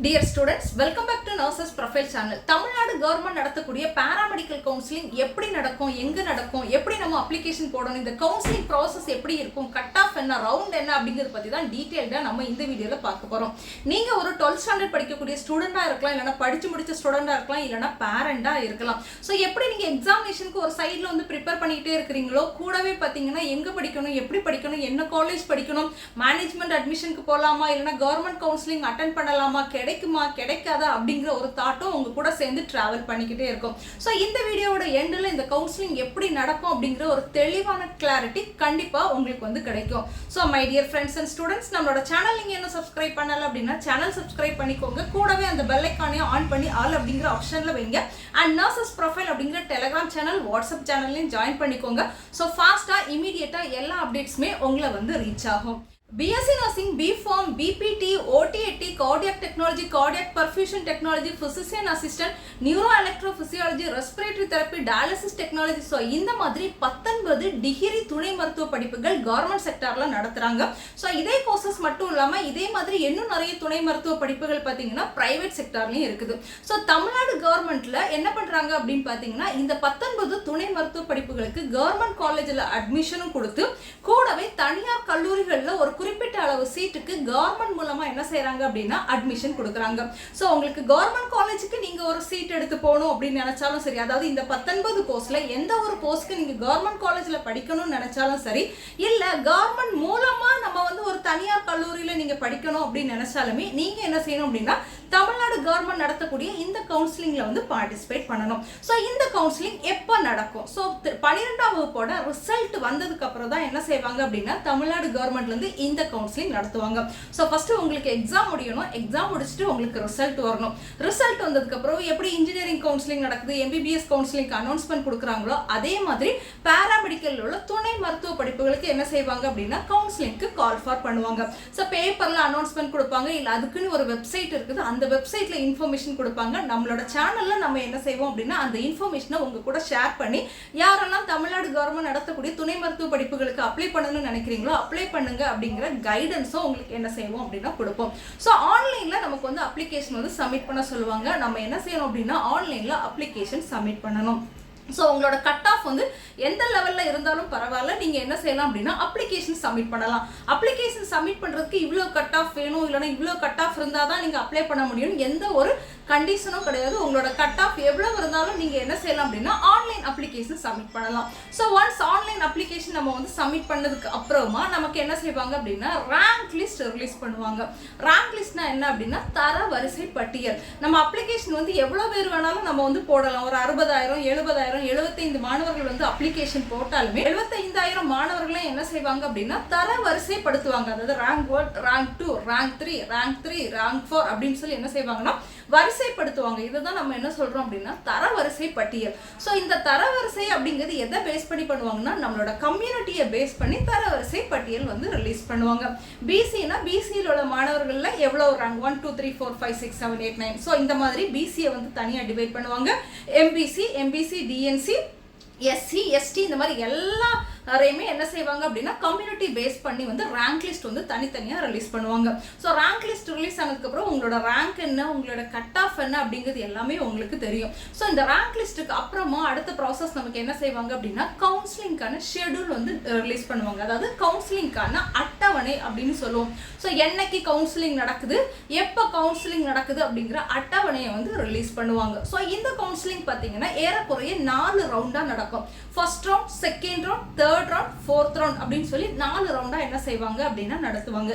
Dear students, welcome back to Nurses Profile Channel. Tamil Nadu government நடத்தக்கூடிய paramedical counselling எப்படி நடக்கும், எங்க நடக்கும், எப்படி நம்ம அப்ளிகேஷன் போடணும், இந்த கவுன்சிலிங் ப்ராசஸ் எப்படி இருக்கும், கட் ஆஃப் என்ன, ரவுண்ட் என்ன அப்படிங்கிறது பத்தி தான் டீடைல்டா நம்ம இந்த வீடியோல பார்க்க போறோம். நீங்க ஒரு 12th ஸ்டாண்டர்ட் படிக்கக்கூடிய ஸ்டூடெண்டா இருக்கலாம், இல்லனா படிச்சு முடிச்ச ஸ்டூடெண்டா இருக்கலாம், இல்லனா பேரண்டா இருக்கலாம். சோ எப்படி நீங்க எக்ஸாமினேஷனுக்கு ஒரு சைடுல வந்து ப்ரிப்பேர் பண்ணிட்டே இருக்கீங்களோ, கூடவே பாத்தீங்கன்னா எங்க படிக்கணும், எப்படி படிக்கணும், என்ன காலேஜ் படிக்கணும், மேனேஜ்மெண்ட் அட்மிஷனுக்கு போலாமா, இல்லனா கவர்மெண்ட் கவுன்சிலிங் அட்டெண்ட் பண்ணலாமா, கிடைக்குமா கிடைக்காதா அப்படிங்கிற ஒரு தாட்டும் உங்க கூட சேர்ந்து டிராவல் பண்ணிக்கிட்டே இருக்கும். சோ இந்த வீடியோவோட எண்ட்ல இந்த கவுன்சிலிங் எப்படி நடக்கும் அப்படிங்கிற ஒரு தெளிவான கிளாரிட்டி கண்டிப்பா உங்களுக்கு வந்து கிடைக்கும். So my dear friends and students, நம்மளோட சேனல் நீங்க என்ன சப்ஸ்கிரைப் பண்ணல அப்படின்னா சேனல் சப்ஸ்கிரைப் பண்ணிக்கோங்க. கூடவே அந்த பெல் ஐகானையும் ஆன் பண்ணி ஆல் அப்படிங்கிற ஆப்ஷன்ல வைங்க. அண்ட் நர்சஸ் ப்ரொஃபைல் அப்படிங்கிற டெலிகிராம் சேனல், வாட்ஸ்அப் சேனல்லையும் ஜாயின் பண்ணிக்கோங்க. சோ ஃபாஸ்டா இமீடியட்டா எல்லா அப்டேட்ஸுமே உங்களை வந்து ரீச் ஆகும். BSc Nursing, B.Pharm, BPT, OTAT, Cardiac Technology, Cardiac Perfusion Technology, Physician Assistant, Neuroelectrophysiology, Respiratory Therapy, Dialysis Technology. So இந்த மாதிரி 19 டிகிரி துணை மருத்துவ படிப்புகள் கவர்மெண்ட் செக்டார்ல நடத்துறாங்க. ஸோ இதே கோர்சஸ் மட்டும் இல்லாம இதே மாதிரி இன்னும் நிறைய துணை மருத்துவ படிப்புகள் பார்த்தீங்கன்னா பிரைவேட் செக்டார்லயும் இருக்குது. ஸோ தமிழ்நாடு கவர்மெண்ட்ல என்ன பண்றாங்க அப்படின்னு பார்த்தீங்கன்னா இந்த 19 துணை மருத்துவ படிப்புகளுக்கு கவர்மெண்ட் காலேஜில் அட்மிஷனும் கொடுத்து கூடவே தனியார் கல்லூரிகளில் ஒரு குறிப்பிட்ட அளவு சீட்டுக்கு கவர்மெண்ட் மூலமா என்ன செய்யறாங்க அப்படின்னா அட்மிஷன் கொடுக்குறாங்க. சோ உங்களுக்கு கவர்மெண்ட் காலேஜுக்கு நீங்க ஒரு சீட் எடுத்து போகணும் அப்படின்னு நினைச்சாலும் சரி, அதாவது இந்த 19 கோர்ஸ்ல எந்த ஒரு கோர்ஸ்க்கு நீங்க கவர்மெண்ட் காலேஜ்ல படிக்கணும்னு நினைச்சாலும் சரி, இல்ல கவர்மெண்ட் மூலமா நம்ம வந்து ஒரு தனியார் கல்லூரியில நீங்க படிக்கணும் அப்படின்னு நினைச்சாலுமே நீங்க என்ன செய்யணும் அப்படின்னா தமிழ்நாடு கவர்மெண்ட் நடத்தக்கூடிய இந்த கவுன்சிலிங்ல வந்து பார்ட்டிசிபேட் பண்ணணும். சோ இந்த கவுன்சிலிங் எப்ப நடக்கும்? சோ 12ஆம் வகுப்போட ரிசல்ட் வந்ததுக்கு அப்புறம் தான் என்ன செய்வாங்க அப்படின்னா தமிழ்நாடு கவர்மெண்ட்ல இருந்து இந்த கவுன்சிலிங் நடத்துவாங்க. சோ ஃபர்ஸ்ட் உங்களுக்கு எக்ஸாம் முடியணும், எக்ஸாம் முடிச்சிட்டு உங்களுக்கு ரிசல்ட் வரணும். ரிசல்ட் வந்ததுக்கு அப்புறம் எப்படி இன்ஜினியரிங் கவுன்சிலிங் நடக்குது, MBBS கவுன்சிலிங் அனௌன்ஸ்மெண்ட் கொடுக்குறாங்களோ அதே மாதிரி பாராமெடிக்கல் உள்ள துணை மருத்துவ படிப்புகளுக்கு என்ன செய்வாங்க அப்படின்னா கவுன்சிலிங்க்கு கால் ஃபார் பண்ணுவாங்க. சோ பேப்பர்ல அனௌன்ஸ்மெண்ட் கொடுப்பாங்க, இல்ல அதுக்குன்னு ஒரு வெப்சைட் இருக்குது, அந்த வெப்சைட்ல இன்ஃபர்மேஷன் கொடுப்பாங்க. நம்மளோட சேனல்ல நம்ம என்ன செய்வோம் அப்படின்னா அந்த இன்ஃபர்மேஷனை உங்க கூட ஷேர் பண்ணி யாரெல்லாம் தமிழ்நாடு கவர்மெண்ட் நடத்தக்கூடிய துணை மருத்துவ படிப்புகளுக்கு அப்ளை பண்ணணும்னு நினைக்கிறீங்களோ அப்ளை பண்ணுங்க அப்படிங்கிற கைடன்ஸும் உங்களுக்கு என்ன செய்வோம் அப்படின்னா கொடுப்போம். ஸோ ஆன்லைன்ல நமக்கு வந்து அப்ளிகேஷன் வந்து சப்மிட் பண்ண சொல்லுவாங்க. நம்ம என்ன செய்யணும் அப்படின்னா ஆன்லைன்ல அப்ளிகேஷன் சப்மிட் பண்ணணும். ஸோ உங்களோட கட் ஆஃப் வந்து எந்த லெவலில் இருந்தாலும் பரவாயில்ல, நீங்கள் என்ன செய்யலாம் அப்படின்னா அப்ளிகேஷன் சப்மிட் பண்ணலாம். அப்ளிகேஷன் சப்மிட் பண்ணுறதுக்கு இவ்வளோ கட் ஆஃப் வேணும், இல்லைனா இவ்வளோ கட் ஆஃப் இருந்தால் தான் நீங்கள் அப்ளை பண்ண முடியும், எந்த ஒரு கண்டிஷனும் கிடையாது. உங்களோட கட் ஆஃப் எவ்வளோ இருந்தாலும் நீங்கள் என்ன செய்யலாம் அப்படின்னா ஆன்லைன் அப்ளிகேஷன் சப்மிட் பண்ணலாம். ஸோ ஒன்ஸ் ஆன்லைன் அப்ளிகேஷன் நம்ம வந்து சப்மிட் பண்ணதுக்கு அப்புறமா நமக்கு என்ன செய்வாங்க அப்படின்னா ரேங்க் லிஸ்ட் ரிலீஸ் பண்ணுவாங்க. ரேங்க் லிஸ்ட்னா என்ன அப்படின்னா தர வரிசை பட்டியல். நம்ம அப்ளிகேஷன் வந்து எவ்வளோ பேர் வேணாலும் நம்ம வந்து போடலாம். ஒரு 60,000, 70,000, 75 மாணவர்கள் வந்து அப்ளிகேஷன் போட்டாலுமே 75,000 மாணவர்களே என்ன செய்வாங்க அப்படின்னா தர வரிசைப்படுத்துவாங்க. அதாவது rank 1, rank 2, rank 3, rank 3, rank 4 அப்படின்னு சொல்லி என்ன செய்வாங்கன்னா வரிசைப்படுத்துவாங்க. இதுதான் நம்ம என்ன சொல்றோம் அப்படின்னா தரவரிசை பட்டியல். ஸோ இந்த தரவரிசை அப்படிங்கிறது எதை பேஸ் பண்ணி பண்ணுவாங்கன்னா நம்மளோட கம்யூனிட்டியை பேஸ் பண்ணி தரவரிசை பட்டியல் வந்து ரிலீஸ் பண்ணுவாங்க. பிசினா பிசியில் உள்ள மாணவர்கள்ல எவ்வளவு ரேங்க் 1, 2, 3, 4, 5, 6, 7, 8, 9. ஸோ இந்த மாதிரி பிசியை வந்து தனியாக டிவைட் பண்ணுவாங்க. எம்பிசி, டிஎன்சி, எஸ்சி, எஸ்டி இந்த மாதிரி எல்லாரையுமே என்ன செய்வாங்க அப்படின்னா கம்யூனிட்டி பேஸ் பண்ணி வந்து ரேங்க் லிஸ்ட் வந்து தனித்தனியாக ரிலீஸ் பண்ணுவாங்க. ஸோ ரேங்க் லிஸ்ட் ரிலீஸ் ஆனதுக்கப்புறம் உங்களோட ரேங்க் என்ன, உங்களோட கட் ஆஃப் என்ன அப்படிங்கிறது எல்லாமே உங்களுக்கு தெரியும். ஸோ இந்த ரேங்க் லிஸ்ட்டுக்கு அப்புறமா அடுத்த ப்ராசஸ் நமக்கு என்ன செய்வாங்க அப்படின்னா கவுன்சிலிங்கான ஷெடியூல் வந்து ரிலீஸ் பண்ணுவாங்க. அதாவது கவுன்சிலிங்கான அட்டவணை அப்படின்னு சொல்லுவோம். ஸோ என்னைக்கு கவுன்சிலிங் நடக்குது, எப்போ கவுன்சிலிங் நடக்குது அப்படிங்கிற அட்டவணையை வந்து ரிலீஸ் பண்ணுவாங்க. ஸோ இந்த கவுன்சிலிங் பார்த்தீங்கன்னா ஏறக்குறைய 4 ரவுண்டாக நடக்கும். First round, second round, third round, fourth round அப்படின்னு சொல்லி 4 ரவுண்டா என்ன செய்வாங்க அப்படின்னா நடத்துவாங்க.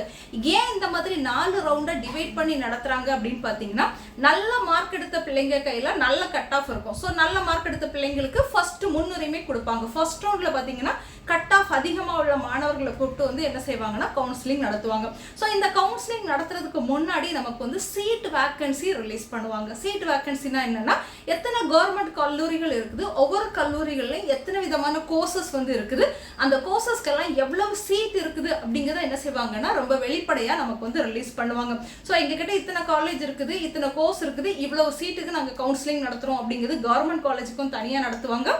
ஏன் இந்த மாதிரி 4 ரவுண்டா டிவைட் பண்ணி நடத்துறாங்க அப்படின்னு பாத்தீங்கன்னா நல்ல மார்க் எடுத்த பிள்ளைங்க கையில நல்ல கட் ஆஃப் இருக்கும். ஸோ நல்ல மார்க் எடுத்த பிள்ளைங்களுக்கு ஃபர்ஸ்ட் முன்னுரிமை கொடுப்பாங்க. ஃபர்ஸ்ட் ரவுண்ட்ல பாத்தீங்கன்னா கட் ஆஃப் அதிகமாக உள்ள மாணவர்களை கூப்பிட்டு வந்து என்ன செய்வாங்கன்னா கவுன்சிலிங் நடத்துவாங்க. ஸோ இந்த கவுன்சிலிங் நடத்துறதுக்கு முன்னாடி நமக்கு வந்து சீட் வேக்கன்சி ரிலீஸ் பண்ணுவாங்க. சீட் வேக்கன்சினா என்னன்னா எத்தனை கவர்மெண்ட் கல்லூரிகள் இருக்குது, ஒவ்வொரு கல்லூரிகள்லையும் எத்தனை விதமான கோர்சஸ் வந்து இருக்குது, அந்த கோர்சஸ்க்கெல்லாம் எவ்வளவு சீட் இருக்குது அப்படிங்கிறத என்ன செய்வாங்கன்னா ரொம்ப வெளிப்படையா நமக்கு வந்து ரிலீஸ் பண்ணுவாங்க. ஸோ எங்ககிட்ட இத்தனை காலேஜ் இருக்குது, இத்தனை கோர்ஸ் இருக்குது, இவ்வளவு சீட்டுக்கு நாங்கள் கவுன்சிலிங் நடத்துறோம் அப்படிங்கிறது கவர்மெண்ட் காலேஜுக்கும் தனியாக நடத்துவாங்க.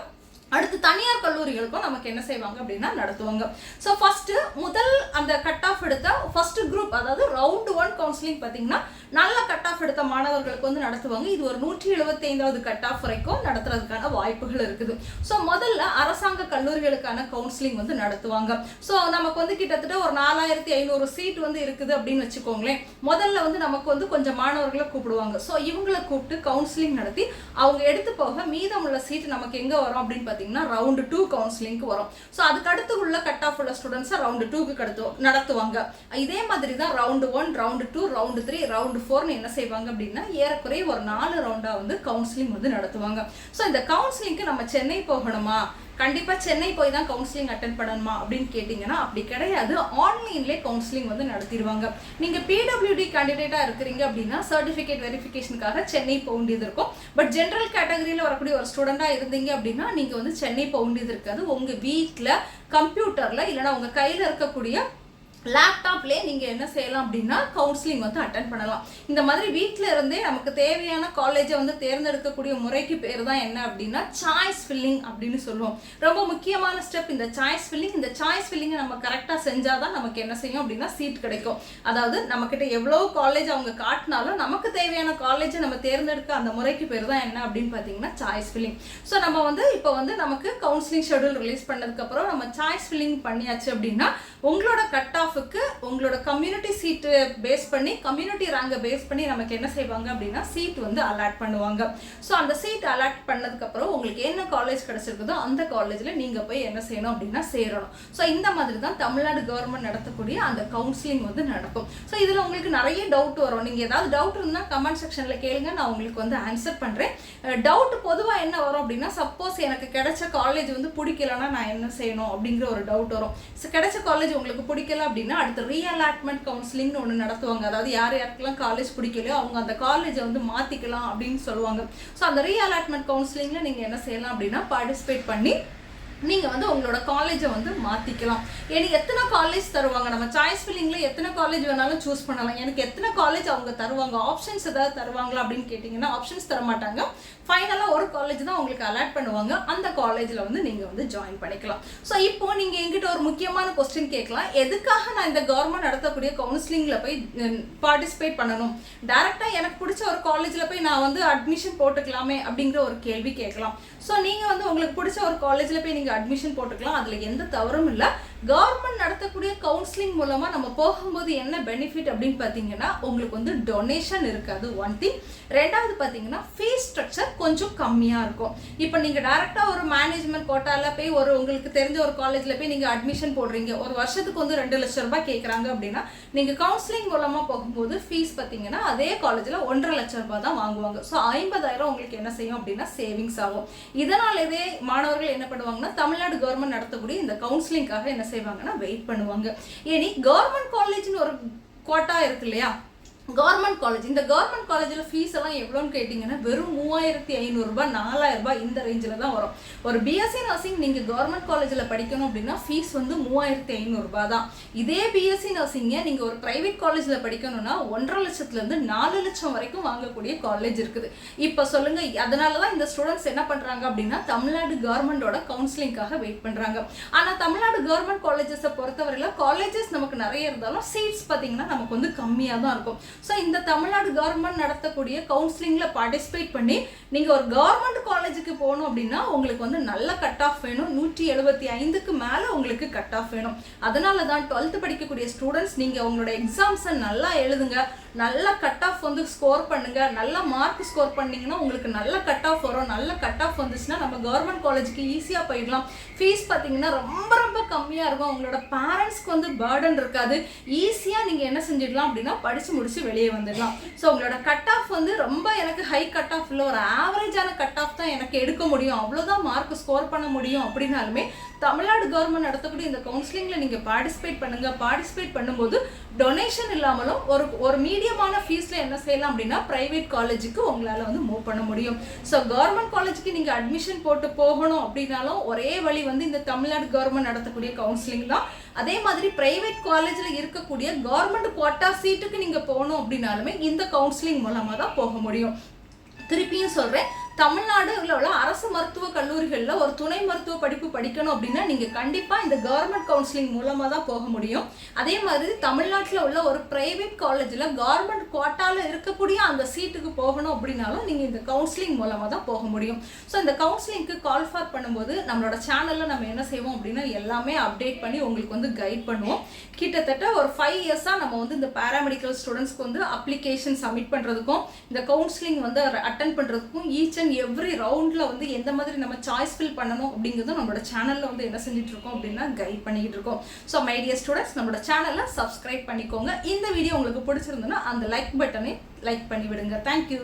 அடுத்து தனியார் கல்லூரிகளுக்கும் நமக்கு என்ன செய்வாங்க அப்படின்னா நடத்துவாங்க. ஸோ ஃபர்ஸ்ட் முதல் அந்த கட் ஆஃப் எடுத்த ஃபர்ஸ்ட் குரூப், அதாவது ரவுண்ட் 1 கவுன்சிலிங் பார்த்தீங்கன்னா நல்ல கட் ஆஃப் எடுத்த மாணவர்களுக்கு வந்து நடத்துவாங்க. இது ஒரு 175வது கட் ஆஃப் வரைக்கும் நடத்துறதுக்கான வாய்ப்புகள் இருக்குது. ஸோ முதல்ல அரசாங்க கல்லூரிகளுக்கான கவுன்சிலிங் வந்து நடத்துவாங்க. ஸோ நமக்கு வந்து கிட்டத்தட்ட ஒரு 4500 சீட் வந்து இருக்குது அப்படின்னு வச்சுக்கோங்களேன். முதல்ல வந்து நமக்கு வந்து கொஞ்சம் மாணவர்களை கூப்பிடுவாங்க. ஸோ இவங்களை கூப்பிட்டு கவுன்சிலிங் நடத்தி அவங்க எடுத்து போக மீதமுள்ள சீட் நமக்கு எங்கே வரும் அப்படின்னு பார்த்தீங்கன்னா ரவுண்டு 2 கவுன்சிலிங்க்கு வரும். ஸோ அதுக்கு அடுத்து உள்ள கட் ஆஃப் உள்ள ஸ்டூடெண்ட்ஸை ரவுண்டு 2க்கு நடத்துவாங்க. இதே மாதிரி தான் ரவுண்டு 1, ரவுண்டு 2, ரவுண்டு 3, ரவுண்டு 4 என்ன செய்வாங்க அப்படின்னா ஏறக்குறைய ஒரு 4 ரவுண்டாக வந்து கவுன்சிலிங் வந்து நடத்துவாங்க. ஸோ இந்த கவுன்சிலிங்க்கு நம்ம சென்னை போகணுமா, கண்டிப்பா சென்னை போய் தான் கவுன்சிலிங் அட்டென்ட் பண்ணணுமா அப்படின்னு கேட்டிங்கன்னா அப்படி கிடையாது. ஆன்லைன்லேயே கவுன்சிலிங் வந்து நடத்திடுவாங்க. நீங்கள் பிடபிள்யூடி கேண்டிடேட்டாக இருக்கிறீங்க அப்படின்னா சர்டிஃபிகேட் வெரிஃபிகேஷனுக்காக சென்னை போக வேண்டியது இருக்கும். பட் ஜென்ரல் கேட்டகரியில் வரக்கூடிய ஒரு ஸ்டூடெண்டாக இருந்தீங்க அப்படின்னா நீங்கள் வந்து சென்னை போக வேண்டியது இருக்காது. உங்கள் வீட்டில் கம்ப்யூட்டரில் இல்லைனா உங்கள் கையில் இருக்கக்கூடிய லேப்டாப்லேயே நீங்கள் என்ன செய்யலாம் அப்படின்னா கவுன்சிலிங் வந்து அட்டென்ட் பண்ணலாம். இந்த மாதிரி வீட்டில் இருந்தே நமக்கு தேவையான காலேஜை வந்து தேர்ந்தெடுக்கக்கூடிய முறைக்கு பேர் தான் என்ன அப்படின்னா சாய்ஸ் ஃபில்லிங் அப்படின்னு சொல்லுவோம். ரொம்ப முக்கியமான ஸ்டெப் இந்த சாய்ஸ் ஃபில்லிங். இந்த சாய்ஸ் ஃபில்லிங்கை நம்ம கரெக்டாக செஞ்சால் தான் நமக்கு என்ன செய்யும் அப்படின்னா சீட் கிடைக்கும். அதாவது நம்மக்கிட்ட எவ்வளோ காலேஜ் அவங்க காட்டினாலும் நமக்கு தேவையான காலேஜை நம்ம தேர்ந்தெடுக்க அந்த முறைக்கு பேர் தான் என்ன அப்படின்னு பார்த்தீங்கன்னா சாய்ஸ் ஃபில்லிங். ஸோ நம்ம வந்து இப்போ வந்து நமக்கு கவுன்சிலிங் ஷெடியூல் ரிலீஸ் பண்ணதுக்கப்புறம் நம்ம சாய்ஸ் ஃபில்லிங் பண்ணியாச்சு அப்படின்னா உங்களோட கட் ஆஃப் உங்களோட கம்யூனிட்டி சீட்டு பேஸ் பண்ணி கம்யூனிட்டி ரேங்கை பேஸ் பண்ணி நமக்கு என்ன செய்வாங்க அப்படின்னா சீட் வந்து அலாட் பண்ணுவாங்க. ஸோ அந்த சீட் அலாட் பண்ணதுக்கப்புறம் உங்களுக்கு என்ன காலேஜ் கிடைச்சிருக்குதோ அந்த காலேஜில் நீங்கள் போய் என்ன செய்யணும் அப்படின்னா சேரணும். ஸோ இந்த மாதிரி தான் தமிழ்நாடு கவர்மெண்ட் நடத்தக்கூடிய அந்த கவுன்சிலிங் வந்து நடக்கும். ஸோ இதில் உங்களுக்கு நிறைய டவுட் வரும். நீங்கள் ஏதாவது டவுட் இருந்தால் கமெண்ட் செக்ஷனில் கேளுங்க, நான் உங்களுக்கு வந்து ஆன்சர் பண்ணுறேன். டவுட் பொதுவாக என்ன வரும் அப்படின்னா சப்போஸ் எனக்கு கிடைச்ச காலேஜ் வந்து பிடிக்கலன்னா நான் என்ன செய்யணும் அப்படிங்கிற ஒரு டவுட் வரும். ஸோ கிடைச்ச காலேஜ் உங்களுக்கு பிடிக்கல அப்படின்னா அடுத்து ரீஅலாட்மெண்ட் கவுன்சிலிங்னு ஒன்று நடத்துவாங்க. அதாவது யாருக்கெல்லாம் காலேஜ் பிடிக்கலையோ அவங்க அந்த காலேஜை வந்து மாற்றிக்கலாம் அப்படின்னு சொல்லுவாங்க. ஸோ அந்த ரீஅலாட்மெண்ட் கவுன்சிலிங்கில் நீங்கள் என்ன செய்யலாம் அப்படின்னா பார்ட்டிசிபேட் பண்ணி நீங்கள் வந்து உங்களோட காலேஜை வந்து மாற்றிக்கலாம். எனக்கு எத்தனை காலேஜ் தருவாங்க, நம்ம சாய்ஸ் ஃபில்லிங்கில் எத்தனை காலேஜ் வேணாலும் சூஸ் பண்ணலாம். எனக்கு எத்தனை காலேஜ் அவங்க தருவாங்க, ஆப்ஷன்ஸ் ஏதாவது தருவாங்களா அப்படின்னு கேட்டிங்கன்னா ஆப்ஷன்ஸ் தர மாட்டாங்க. ஃபைனலாக ஒரு காலேஜ் தான் உங்களுக்கு அலாட் பண்ணுவாங்க. அந்த காலேஜில் வந்து நீங்கள் வந்து ஜாயின் பண்ணிக்கலாம். ஸோ இப்போ நீங்கள் எங்கிட்ட ஒரு முக்கியமான கொஸ்டின் கேட்கலாம், எதுக்காக நான் இந்த கவர்மெண்ட் நடத்தக்கூடிய கவுன்சிலிங்கில் போய் பார்ட்டிசிபேட் பண்ணணும், டேரெக்டாக எனக்கு பிடிச்ச ஒரு காலேஜில் போய் நான் வந்து அட்மிஷன் போட்டுக்கலாமே அப்படிங்கிற ஒரு கேள்வி கேட்கலாம். ஸோ நீங்கள் வந்து உங்களுக்கு பிடிச்ச ஒரு காலேஜில் போய் நீங்கள் அட்மிஷன் போட்டுக்கலாம், அதில் எந்த தவறும் இல்லை. கவர்மெண்ட் நடத்தக்கூடிய கவுன்சிலிங் மூலமாக நம்ம போகும்போது என்ன பெனிஃபிட் அப்படின்னு பார்த்தீங்கன்னா உங்களுக்கு வந்து டொனேஷன் இருக்காது, ஒன் திங். ரெண்டாவது பார்த்தீங்கன்னா ஃபீஸ் ஸ்ட்ரக்சர் கொஞ்சம் கம்மியாக இருக்கும். இப்போ நீங்கள் டேரெக்டாக ஒரு மேனேஜ்மெண்ட் கோட்டாவில் போய் ஒரு உங்களுக்கு தெரிஞ்ச ஒரு காலேஜில் போய் நீங்கள் அட்மிஷன் போடுறீங்க, ஒரு வருஷத்துக்கு வந்து 2 லட்சம் ரூபாய் கேட்குறாங்க அப்படின்னா நீங்கள் கவுன்சிலிங் மூலமாக போகும்போது ஃபீஸ் பார்த்தீங்கன்னா அதே காலேஜில் 1.5 லட்சம் ரூபாய் தான் வாங்குவாங்க. ஸோ 50,000 உங்களுக்கு என்ன செய்யும் அப்படின்னா சேவிங்ஸ் ஆகும். இதனால் இதே மாணவர்கள் என்ன பண்ணுவாங்கன்னா தமிழ்நாடு கவர்மெண்ட் நடத்தக்கூடிய இந்த கவுன்சிலிங்காக என்ன செய்வாங்கன்னா வெயிட் பண்ணுவாங்க. ஏனி கவர்மெண்ட் காலேஜ்னு ஒரு கோட்டா இருக்கு இல்லையா, கவர்மெண்ட் காலேஜ், இந்த கவர்மெண்ட் காலேஜில் ஃபீஸ் எல்லாம் எவ்வளோன்னு கேட்டிங்கன்னா வெறும் 3500 ரூபாய் 4000 ரூபாய் இந்த ரேஞ்சில் தான் வரும். ஒரு பிஎஸ்சி நர்சிங் நீங்கள் கவர்மெண்ட் காலேஜில் படிக்கணும் அப்படின்னா ஃபீஸ் வந்து 3500 ரூபாய் தான். இதே பிஎஸ்சி நர்சிங்கை நீங்கள் ஒரு ப்ரைவேட் காலேஜில் படிக்கணும்னா 1.5 லட்சத்துலேருந்து 4 லட்சம் வரைக்கும் வாங்கக்கூடிய காலேஜ் இருக்குது. இப்போ சொல்லுங்கள், அதனால தான் இந்த ஸ்டூடெண்ட்ஸ் என்ன பண்ணுறாங்க அப்படின்னா தமிழ்நாடு கவர்மெண்டோட கவுன்சிலிங்காக வெயிட் பண்ணுறாங்க. ஆனால் தமிழ்நாடு கவர்மெண்ட் காலேஜஸை பொறுத்தவரையில் காலேஜஸ் நமக்கு நிறைய இருந்தாலும் சீட்ஸ் பார்த்தீங்கன்னா நமக்கு வந்து கம்மியாக தான் இருக்கும். ஸோ இந்த தமிழ்நாடு கவர்மெண்ட் நடத்தக்கூடிய கவுன்சிலிங்கில் பார்ட்டிசிபேட் பண்ணி நீங்கள் ஒரு கவர்மெண்ட் காலேஜுக்கு போகணும் அப்படின்னா உங்களுக்கு வந்து நல்ல கட் ஆஃப் வேணும். 175க்கு மேலே உங்களுக்கு கட் ஆஃப் வேணும். அதனால தான் 12th படிக்கக்கூடிய ஸ்டூடெண்ட்ஸ் நீங்கள் உங்களோட எக்ஸாம்ஸை நல்லா எழுதுங்க, நல்ல கட் ஆஃப் வந்து ஸ்கோர் பண்ணுங்க. நல்ல மார்க் ஸ்கோர் பண்ணிங்கன்னா உங்களுக்கு நல்ல கட் ஆஃப் வரும். நல்ல கட் ஆஃப் வந்துச்சுன்னா நம்ம கவர்மெண்ட் காலேஜுக்கு ஈஸியாக போயிடலாம். ஃபீஸ் பார்த்தீங்கன்னா ரொம்ப ரொம்ப கம்மியாக இருக்கும். உங்களோட பேரண்ட்ஸ்க்கு வந்து பேர்டன் இருக்காது. ஈஸியாக நீங்கள் என்ன செஞ்சிடலாம் அப்படின்னா படித்து முடிச்சு வெளியே வந்துடலாம். ஸோ உங்களோட கட் ஆஃப் வந்து ரொம்ப எனக்கு ஹை கட் ஆஃப் இல்லை, ஒரு ஆவரேஜான கட் ஆஃப் தான் எனக்கு எடுக்க முடியும், அவ்வளோதான் மார்க் ஸ்கோர் பண்ண முடியும் அப்படின்னாலுமே தமிழ்நாடு கவர்மெண்ட் நடத்தக்கூடிய இந்த கவுன்சிலிங்கில் நீங்கள் பார்ட்டிசிபேட் பண்ணுங்கள். பார்ட்டிசிபேட் பண்ணும்போது டொனேஷன் இல்லாமலும் ஒரு மீடியமான ஃபீஸில் என்ன செய்யலாம் அப்படின்னா ப்ரைவேட் காலேஜுக்கு உங்களால் வந்து மூவ் பண்ண முடியும். ஸோ கவர்மெண்ட் காலேஜுக்கு நீங்கள் அட்மிஷன் போட்டு போகணும் அப்படின்னாலும் ஒரே வழி வந்து இந்த தமிழ்நாடு கவர்மெண்ட் நடத்தக்கூடிய கவுன்சிலிங் தான். அதே மாதிரி ப்ரைவேட் காலேஜில் இருக்கக்கூடிய கவர்மெண்ட் கோட்டா சீட்டுக்கு நீங்கள் போகணும் அப்படின்னாலுமே இந்த கவுன்சிலிங் மூலமாக தான் போக முடியும். திருப்பியும் சொல்கிறேன், தமிழ்நாடுல உள்ள அரசு மருத்துவ கல்லூரிகளில் ஒரு துணை மருத்துவ படிப்பு படிக்கணும் அப்படின்னா நீங்கள் கண்டிப்பாக இந்த கவர்மெண்ட் கவுன்சிலிங் மூலமாக தான் போக முடியும். அதே மாதிரி தமிழ்நாட்டில் உள்ள ஒரு பிரைவேட் காலேஜில் கவர்மெண்ட் குவாட்டாவில் இருக்கக்கூடிய அந்த சீட்டுக்கு போகணும் அப்படின்னாலும் நீங்கள் இந்த கவுன்சிலிங் மூலமாக தான் போக முடியும். ஸோ இந்த கவுன்சிலிங்க்கு கால் ஃபார் பண்ணும்போது நம்மளோட சேனலில் நம்ம என்ன செய்வோம் அப்படின்னா எல்லாமே அப்டேட் பண்ணி உங்களுக்கு வந்து கைட் பண்ணுவோம். கிட்டத்தட்ட ஒரு 5 இயர்ஸாக நம்ம வந்து இந்த பேராமெடிக்கல் ஸ்டூடெண்ட்ஸ்க்கு வந்து அப்ளிகேஷன் சப்மிட் பண்ணுறதுக்கும் இந்த கவுன்சிலிங் வந்து அட்டன் பண்ணுறதுக்கும் ஈச் அண்ட் எவ்ரி ரவுண்டில் வந்து எந்த மாதிரி நம்ம சாய்ஸ் ஃபில் பண்ணணும் அப்படிங்கிறதும் நம்மளோட சேனலில் வந்து என்ன செஞ்சுட்டு இருக்கோம் அப்படின்னா கைட் பண்ணிக்கிட்டு இருக்கோம். ஸோ மை டியர் ஸ்டூடெண்ட்ஸ், நம்மளோட சேனலை சப்ஸ்கிரைப் பண்ணிக்கோங்க. இந்த வீடியோ உங்களுக்கு பிடிச்சிருந்ததுன்னா அந்த லைக் பட்டனை லைக் பண்ணி விடுங்க. தேங்க்யூ.